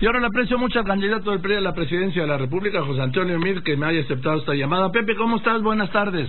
Y ahora le aprecio mucho al candidato del PRI a la presidencia de la República, José Antonio Meade, que me haya aceptado esta llamada. Pepe, ¿cómo estás? Buenas tardes.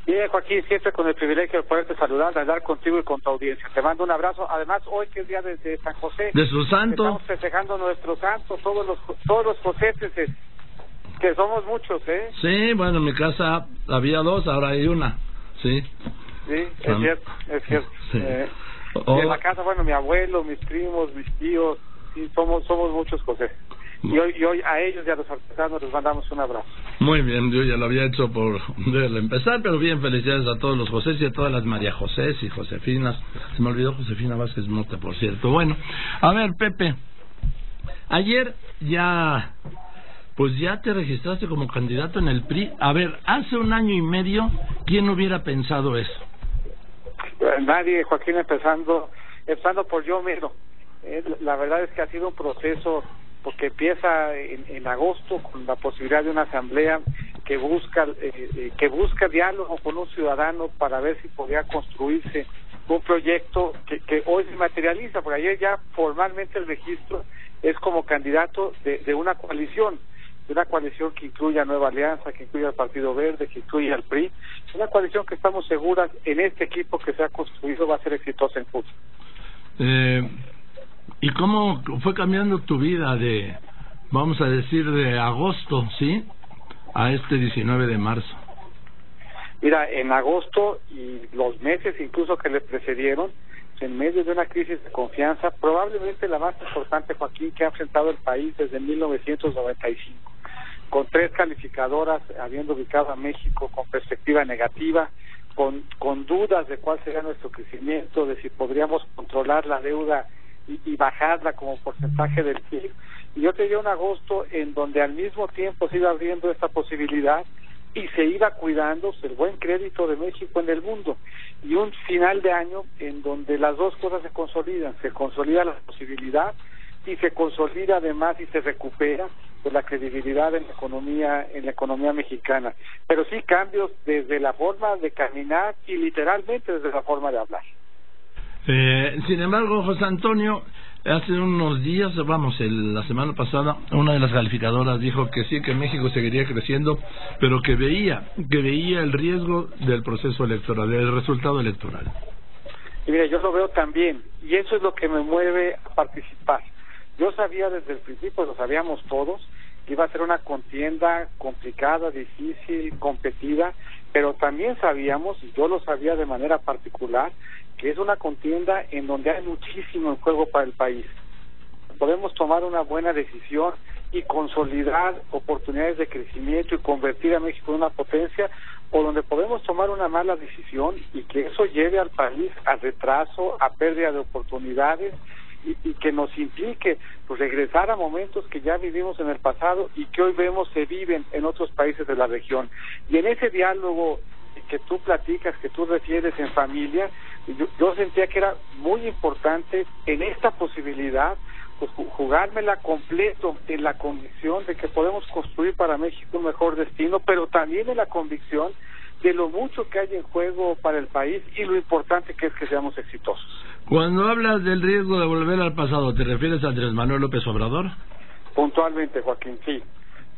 Bien, Joaquín, siempre con el privilegio de poderte saludar, de hablar contigo y con tu audiencia. Te mando un abrazo. Además, hoy que es día de San José, de su santo, estamos festejando nuestro santo, todos los josetes, que somos muchos, ¿eh? Sí, bueno, en mi casa había dos, ahora hay una, sí. Sí, es cierto, es cierto. Sí. Y en la casa, bueno, mi abuelo, mis primos, mis tíos, sí, somos muchos José. Y hoy a ellos y a los artesanos les mandamos un abrazo. Muy bien, yo ya lo había hecho por empezar, pero bien, felicidades a todos los José y a todas las María José y Josefinas. Se me olvidó Josefina Vázquez Mota, por cierto. Bueno, a ver, Pepe, ayer ya te registraste como candidato en el PRI. A ver, hace un año y medio, ¿quién hubiera pensado eso? Nadie, Joaquín, empezando por yo mismo. La verdad es que ha sido un proceso porque empieza en agosto con la posibilidad de una asamblea que busca diálogo con un ciudadano para ver si podía construirse un proyecto que hoy se materializa, porque ayer ya formalmente el registro es como candidato de una coalición que incluya Nueva Alianza, que incluya al Partido Verde, que incluya al PRI. Es una coalición que estamos seguras en este equipo que se ha construido va a ser exitosa en curso. ¿Y cómo fue cambiando tu vida de, vamos a decir, de agosto, sí, a este 19 de marzo? Mira, en agosto y los meses incluso que le precedieron, en medio de una crisis de confianza, probablemente la más importante, Joaquín, que ha enfrentado el país desde 1995, con 3 calificadoras habiendo ubicado a México con perspectiva negativa, con dudas de cuál sería nuestro crecimiento, de si podríamos controlar la deuda y bajarla como porcentaje del PIB. Y yo te di un agosto en donde al mismo tiempo se iba abriendo esta posibilidad y se iba cuidando el buen crédito de México en el mundo, y un final de año en donde las dos cosas se consolida la posibilidad y se consolida además y se recupera pues la credibilidad en la economía mexicana, pero sí cambios desde la forma de caminar y literalmente desde la forma de hablar. Sin embargo, José Antonio, hace unos días, la semana pasada, una de las calificadoras dijo que sí, que México seguiría creciendo, pero que veía el riesgo del proceso electoral, del resultado electoral. Y mira, yo lo veo también, y eso es lo que me mueve a participar. Yo sabía desde el principio, lo sabíamos todos, que iba a ser una contienda complicada, difícil, competida, pero también sabíamos, y yo lo sabía de manera particular, que es una contienda en donde hay muchísimo en juego para el país. Podemos tomar una buena decisión y consolidar oportunidades de crecimiento y convertir a México en una potencia, o donde podemos tomar una mala decisión y que eso lleve al país a retraso, a pérdida de oportunidades, y que nos implique pues regresar a momentos que ya vivimos en el pasado y que hoy vemos se viven en otros países de la región. Y en ese diálogo que tú platicas, que tú refieres en familia, yo sentía que era muy importante en esta posibilidad pues jugármela completo en la convicción de que podemos construir para México un mejor destino, pero también en la convicción de lo mucho que hay en juego para el país y lo importante que es que seamos exitosos. Cuando hablas del riesgo de volver al pasado, ¿te refieres a Andrés Manuel López Obrador? Puntualmente, Joaquín, sí.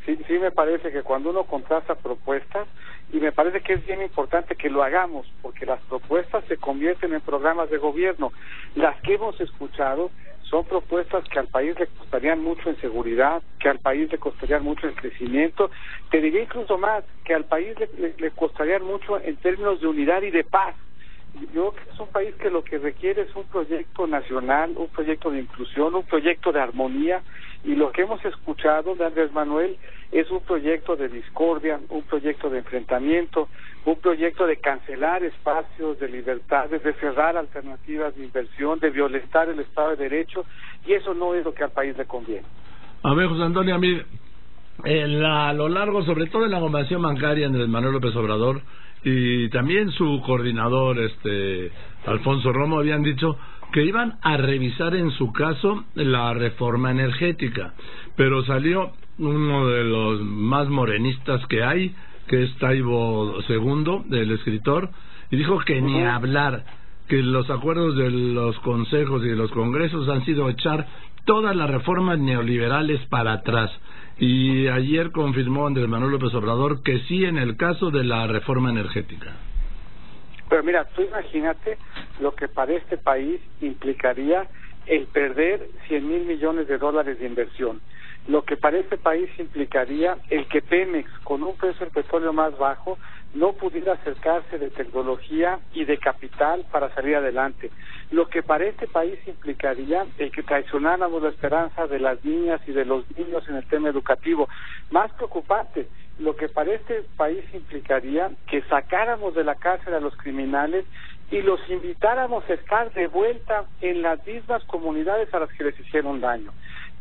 Sí, me parece que cuando uno contrasta propuestas, y me parece que es bien importante que lo hagamos, porque las propuestas se convierten en programas de gobierno. Las que hemos escuchado son propuestas que al país le costarían mucho en seguridad, que al país le costarían mucho en crecimiento, te diría incluso más, que al país le costarían mucho en términos de unidad y de paz. Yo creo que es un país que lo que requiere es un proyecto nacional, un proyecto de inclusión, un proyecto de armonía, y lo que hemos escuchado de Andrés Manuel es un proyecto de discordia, un proyecto de enfrentamiento, un proyecto de cancelar espacios de libertades, de cerrar alternativas de inversión, de violentar el Estado de Derecho, y eso no es lo que al país le conviene. A ver, José Antonio, a mí, a lo largo, sobre todo en la gobernación bancaria, Andrés Manuel López Obrador y también su coordinador, Alfonso Romo, habían dicho que iban a revisar en su caso la reforma energética, pero salió uno de los más morenistas que hay, que es Taibo II, el escritor, y dijo que ni hablar, que los acuerdos de los consejos y de los congresos han sido echar todas las reformas neoliberales para atrás. Y ayer confirmó Andrés Manuel López Obrador que sí en el caso de la reforma energética. Pero mira, tú imagínate lo que para este país implicaría el perder 100,000 millones de dólares de inversión. Lo que para este país implicaría el que Pemex, con un precio del petróleo más bajo, no pudiera acercarse de tecnología y de capital para salir adelante. Lo que para este país implicaría el que traicionáramos la esperanza de las niñas y de los niños en el tema educativo. Más preocupante, lo que para este país implicaría que sacáramos de la cárcel a los criminales y los invitáramos a estar de vuelta en las mismas comunidades a las que les hicieron daño.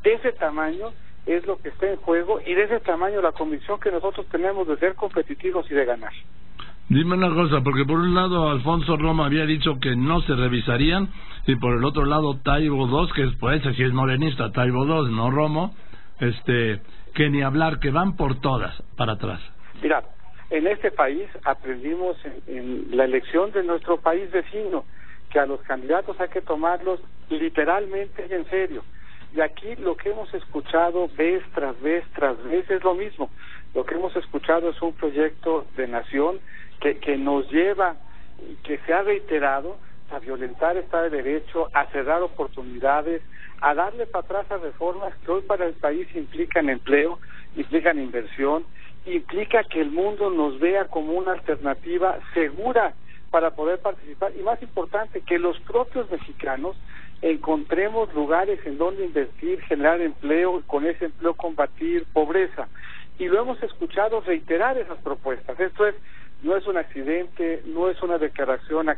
De ese tamaño es lo que está en juego y de ese tamaño la convicción que nosotros tenemos de ser competitivos y de ganar. Dime una cosa, porque por un lado Alfonso Romo había dicho que no se revisarían y por el otro lado Taibo II, que pues si es morenista, Taibo II, no Romo, que ni hablar, que van por todas para atrás. Mira, en este país aprendimos en la elección de nuestro país vecino que a los candidatos hay que tomarlos literalmente y en serio. Y aquí lo que hemos escuchado vez tras vez es lo mismo. Lo que hemos escuchado es un proyecto de nación que nos lleva y que se ha reiterado a violentar el Estado de Derecho, a cerrar oportunidades, a darle para atrás a reformas que hoy para el país implican empleo, implican inversión, implica que el mundo nos vea como una alternativa segura para poder participar y más importante, que los propios mexicanos encontremos lugares en donde invertir, generar empleo y con ese empleo combatir pobreza. Y lo hemos escuchado reiterar esas propuestas. Esto no es un accidente, no es una declaración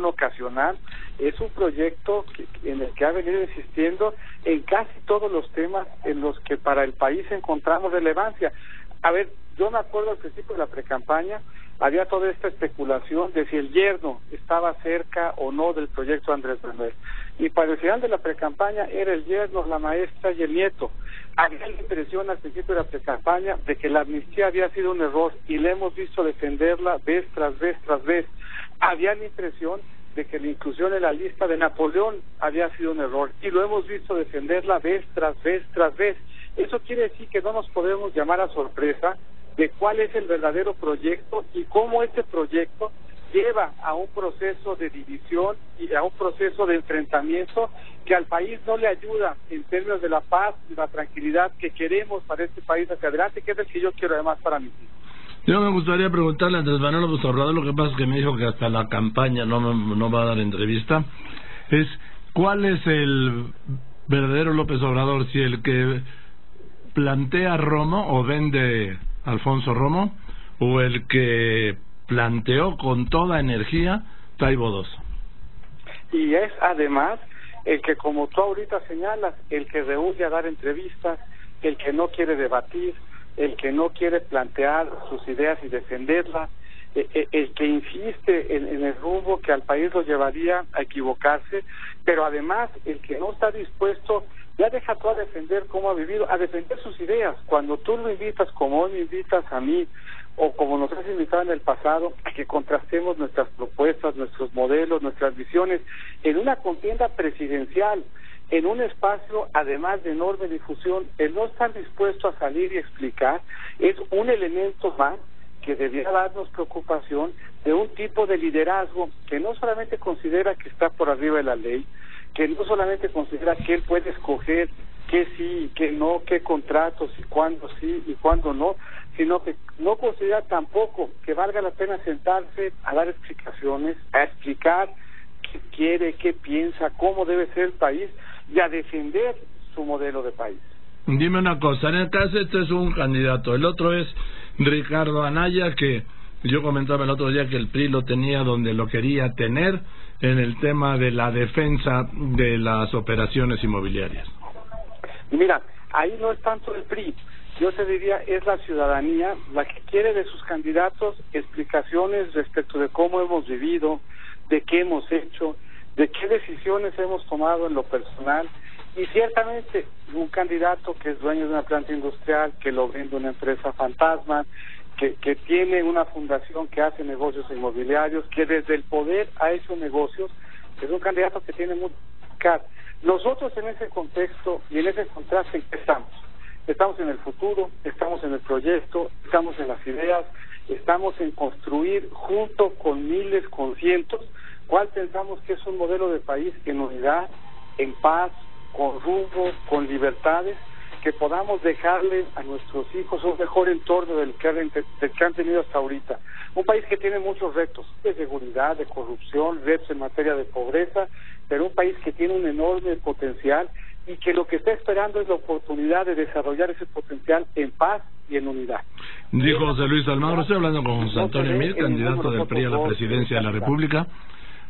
ocasional, es un proyecto en el que ha venido insistiendo en casi todos los temas en los que para el país encontramos relevancia. A ver, yo me acuerdo al principio de la precampaña, había toda esta especulación de si el yerno estaba cerca o no del proyecto Andrés Manuel. Y para el final de la precampaña era el yerno, la maestra y el nieto. Había la impresión al principio de la precampaña de que la amnistía había sido un error y le hemos visto defenderla vez tras vez tras vez. Había la impresión de que la inclusión en la lista de Napoleón había sido un error y lo hemos visto defenderla vez tras vez tras vez. Eso quiere decir que no nos podemos llamar a sorpresa de cuál es el verdadero proyecto y cómo este proyecto lleva a un proceso de división y a un proceso de enfrentamiento que al país no le ayuda en términos de la paz y la tranquilidad que queremos para este país hacia adelante, que es el que yo quiero además para mis hijos. Yo me gustaría preguntarle a Andrés Manuel López Obrador, lo que pasa es que me dijo que hasta la campaña no va a dar entrevista, es ¿cuál es el verdadero López Obrador? Si el que plantea Romo o vende Alfonso Romo o el que planteó con toda energía Taibo II. Y es además el que, como tú ahorita señalas, el que rehúye a dar entrevistas, el que no quiere debatir, el que no quiere plantear sus ideas y defenderlas, el que insiste en el rumbo que al país lo llevaría a equivocarse, pero además el que no está dispuesto, ya deja tú a defender cómo ha vivido, a defender sus ideas. Cuando tú lo invitas, como hoy me invitas a mí, o como nos has invitado en el pasado, a que contrastemos nuestras propuestas, nuestros modelos, nuestras visiones, en una contienda presidencial, en un espacio además de enorme difusión, el no estar dispuesto a salir y explicar es un elemento más que debiera darnos preocupación de un tipo de liderazgo que no solamente considera que está por arriba de la ley, que no solamente considera que él puede escoger qué sí y qué no, qué contratos y cuándo sí y cuándo no, sino que no considera tampoco que valga la pena sentarse a dar explicaciones, a explicar qué quiere, qué piensa, cómo debe ser el país y a defender su modelo de país. Dime una cosa, en el caso este es un candidato, el otro es Ricardo Anaya, que yo comentaba el otro día que el PRI lo tenía donde lo quería tener en el tema de la defensa de las operaciones inmobiliarias. Mira, ahí no es tanto el PRI, yo te diría es la ciudadanía la que quiere de sus candidatos explicaciones respecto de cómo hemos vivido, de qué hemos hecho, de qué decisiones hemos tomado en lo personal. Y ciertamente un candidato que es dueño de una planta industrial, que lo vende una empresa fantasma, que tiene una fundación que hace negocios inmobiliarios, que desde el poder ha hecho negocios, es un candidato que tiene mucho explicar. Nosotros en ese contexto y en ese contraste, ¿en qué estamos? Estamos en el futuro, estamos en el proyecto, estamos en las ideas, estamos en construir junto con miles, con cientos, cuál pensamos que es un modelo de país en unidad, en paz, con rumbo, con libertades, que podamos dejarle a nuestros hijos un mejor entorno del que han tenido hasta ahorita. Un país que tiene muchos retos de seguridad, de corrupción, retos en materia de pobreza, pero un país que tiene un enorme potencial y que lo que está esperando es la oportunidad de desarrollar ese potencial en paz y en unidad. Dijo José Luis Almagro. Estoy hablando con José Antonio Mir, candidato del PRI a la presidencia de la República.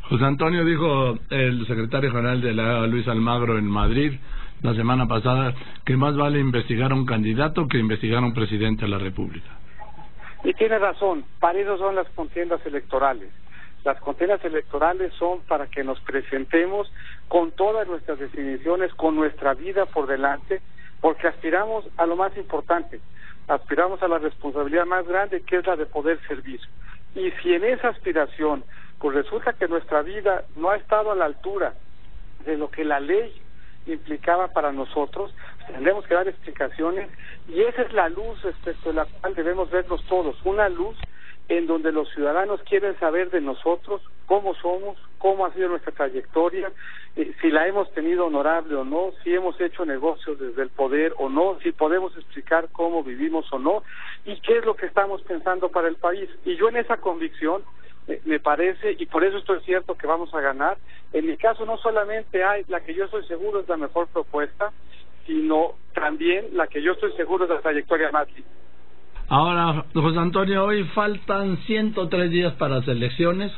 José Antonio, dijo el secretario general de la Luis Almagro en Madrid la semana pasada, que más vale investigar a un candidato que investigar a un presidente de la República. Y tiene razón, para eso son las contiendas electorales. Las contiendas electorales son para que nos presentemos con todas nuestras definiciones, con nuestra vida por delante, porque aspiramos a lo más importante, aspiramos a la responsabilidad más grande, que es la de poder servir. Y si en esa aspiración, pues resulta que nuestra vida no ha estado a la altura de lo que la ley implicaba para nosotros, tendremos que dar explicaciones, y esa es la luz respecto de la cual debemos vernos todos, una luz en donde los ciudadanos quieren saber de nosotros, cómo somos, cómo ha sido nuestra trayectoria, si la hemos tenido honorable o no, si hemos hecho negocios desde el poder o no, si podemos explicar cómo vivimos o no, y qué es lo que estamos pensando para el país. Y yo en esa convicción, me parece, y por eso estoy cierto que vamos a ganar. En mi caso no solamente hay la que yo estoy seguro es la mejor propuesta, sino también la que yo estoy seguro es la trayectoria más linda. Ahora, José Antonio, hoy faltan 103 días para las elecciones,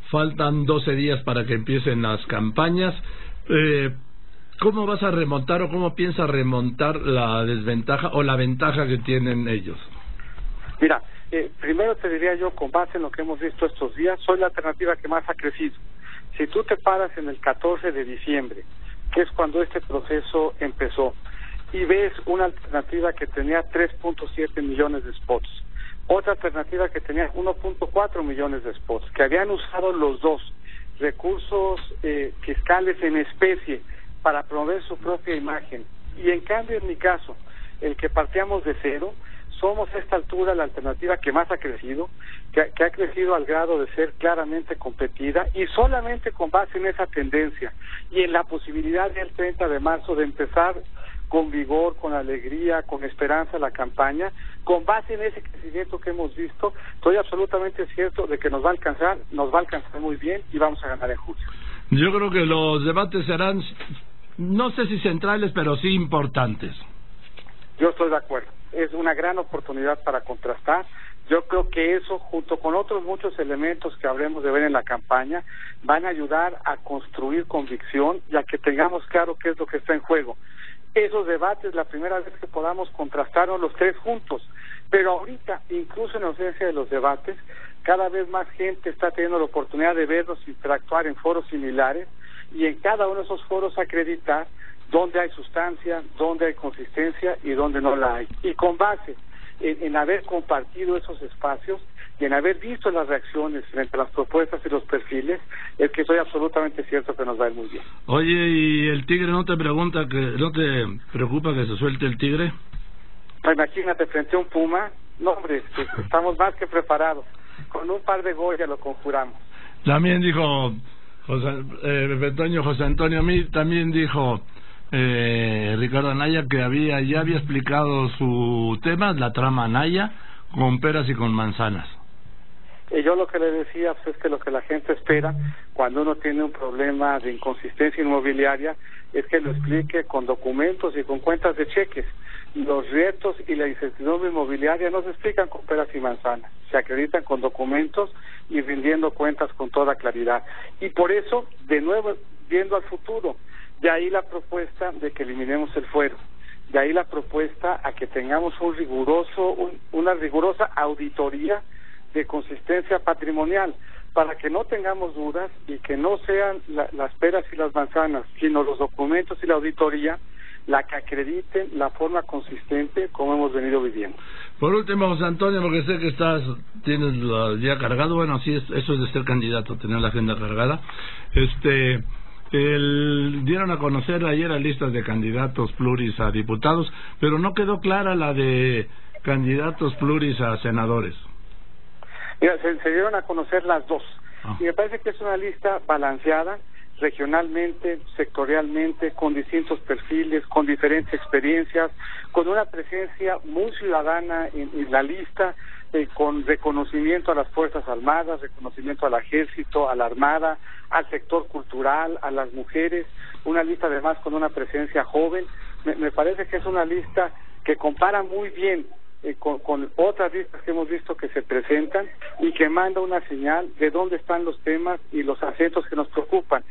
faltan 12 días para que empiecen las campañas. ¿Cómo vas a remontar o cómo piensas remontar la desventaja o la ventaja que tienen ellos? Mira, primero te diría yo, con base en lo que hemos visto estos días, soy la alternativa que más ha crecido. Si tú te paras en el 14 de diciembre, que es cuando este proceso empezó, y ves una alternativa que tenía 3.7 millones de spots, otra alternativa que tenía 1.4 millones de spots, que habían usado los dos recursos fiscales en especie para promover su propia imagen, y en cambio en mi caso, el que partíamos de cero, somos a esta altura la alternativa que más ha crecido, que ha crecido al grado de ser claramente competida, y solamente con base en esa tendencia y en la posibilidad del 30 de marzo de empezar con vigor, con alegría, con esperanza la campaña, con base en ese crecimiento que hemos visto, estoy absolutamente cierto de que nos va a alcanzar muy bien y vamos a ganar en julio. Yo creo que los debates serán, no sé si centrales, pero sí importantes. Yo estoy de acuerdo, es una gran oportunidad para contrastar. Yo creo que eso, junto con otros muchos elementos que habremos de ver en la campaña, van a ayudar a construir convicción y a que tengamos claro qué es lo que está en juego. Esos debates, la primera vez que podamos contrastarnos los tres juntos, pero ahorita, incluso en ausencia de los debates, cada vez más gente está teniendo la oportunidad de vernos interactuar en foros similares, y en cada uno de esos foros acreditar dónde hay sustancia, dónde hay consistencia y dónde no la hay. Y con base en haber compartido esos espacios y en haber visto las reacciones frente a las propuestas y los perfiles, es que estoy absolutamente cierto que nos va a ir muy bien. Oye, ¿y el tigre no te preocupa que se suelte el tigre? Imagínate, frente a un puma, no hombre, estamos más que preparados. Con un par de Goya lo conjuramos. También dijo José Antonio Mir, también dijo Ricardo Anaya que ya había explicado su tema, la trama Anaya, con peras y con manzanas. Y yo lo que le decía pues, es que lo que la gente espera cuando uno tiene un problema de inconsistencia inmobiliaria es que lo explique con documentos y con cuentas de cheques. Los retos y la incertidumbre inmobiliaria no se explican con peras y manzanas, se acreditan con documentos y rindiendo cuentas con toda claridad. Y por eso, de nuevo, viendo al futuro, de ahí la propuesta de que eliminemos el fuero, de ahí la propuesta a que tengamos una rigurosa auditoría de consistencia patrimonial, para que no tengamos dudas y que no sean las peras y las manzanas, sino los documentos y la auditoría la que acrediten la forma consistente como hemos venido viviendo. Por último, José Antonio, porque sé que tienes el día cargado, bueno, sí, eso es de ser candidato, tener la agenda cargada. dieron a conocer ayer las listas de candidatos pluris a diputados, pero no quedó clara la de candidatos pluris a senadores. Mira, se dieron a conocer las dos. Y me parece que es una lista balanceada, regionalmente, sectorialmente, con distintos perfiles, con diferentes experiencias, con una presencia muy ciudadana en la lista, con reconocimiento a las Fuerzas Armadas, reconocimiento al Ejército, a la Armada, al sector cultural, a las mujeres, una lista además con una presencia joven. Me parece que es una lista que compara muy bien con otras listas que hemos visto que se presentan y que manda una señal de dónde están los temas y los acentos que nos preocupan.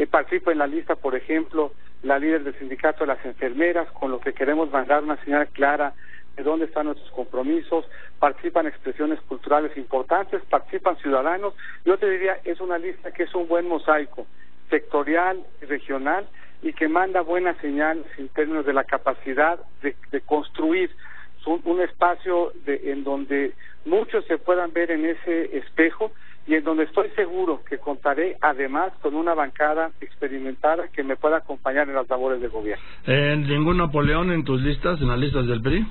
Participa en la lista, por ejemplo, la líder del sindicato de las enfermeras, con lo que queremos mandar una señal clara de dónde están nuestros compromisos. Participan expresiones culturales importantes, participan ciudadanos. Yo te diría, es una lista que es un buen mosaico sectorial y regional y que manda buenas señales en términos de la capacidad de construir un espacio en donde muchos se puedan ver en ese espejo y en donde estoy seguro que contaré además con una bancada experimentada que me pueda acompañar en las labores de gobierno. ¿Ningún Napoleón en tus listas, en las listas del PRI?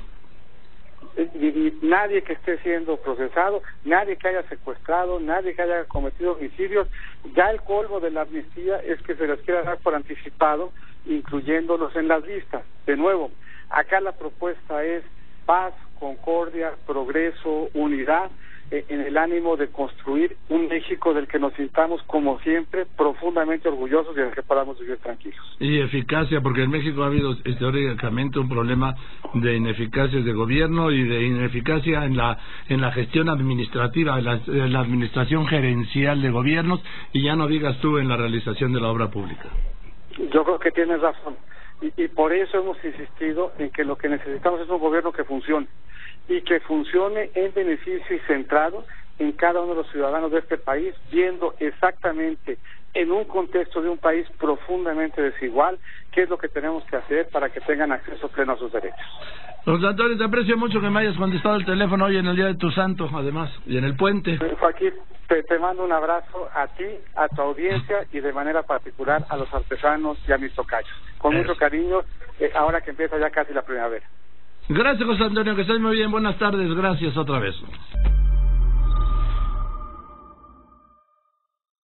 Nadie que esté siendo procesado, nadie que haya secuestrado, nadie que haya cometido homicidios. Ya el colmo de la amnistía es que se les quiera dar por anticipado, incluyéndolos en las listas. De nuevo, acá la propuesta es paz, concordia, progreso, unidad, en el ánimo de construir un México del que nos sintamos, como siempre, profundamente orgullosos y en el que podamos vivir tranquilos. Y eficacia, porque en México ha habido históricamente un problema de ineficacia de gobierno y de ineficacia en la gestión administrativa, en la administración gerencial de gobiernos, y ya no digas tú en la realización de la obra pública. Yo creo que tienes razón. Y por eso hemos insistido en que lo que necesitamos es un gobierno que funcione y que funcione en beneficio y centrado en cada uno de los ciudadanos de este país, viendo exactamente en un contexto de un país profundamente desigual qué es lo que tenemos que hacer para que tengan acceso pleno a sus derechos. Don Antonio, te aprecio mucho que me hayas contestado el teléfono hoy en el Día de tu Santo, además, y en el puente. Joaquín, te mando un abrazo a ti, a tu audiencia y de manera particular a los artesanos y a mis tocayos. Con mucho cariño, ahora que empieza ya casi la primavera. Gracias, José Antonio, que estés muy bien. Buenas tardes, gracias otra vez.